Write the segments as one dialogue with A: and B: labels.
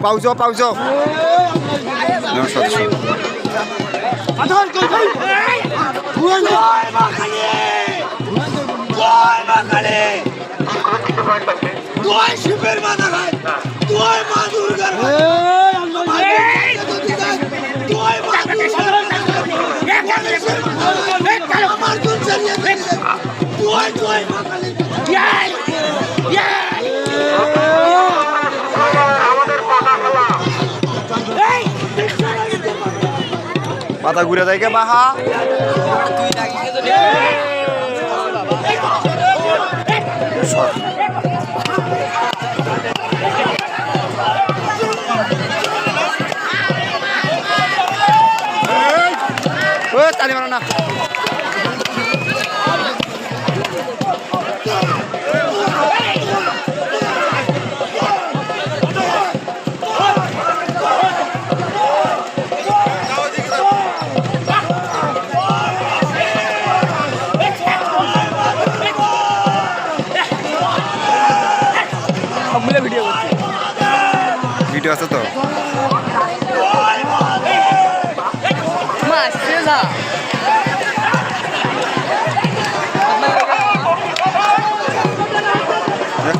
A: Pauso, pauso. No, sotso. Pata gura day ka baha. Oh, tali mana? Video আছে তো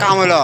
A: কাম হলো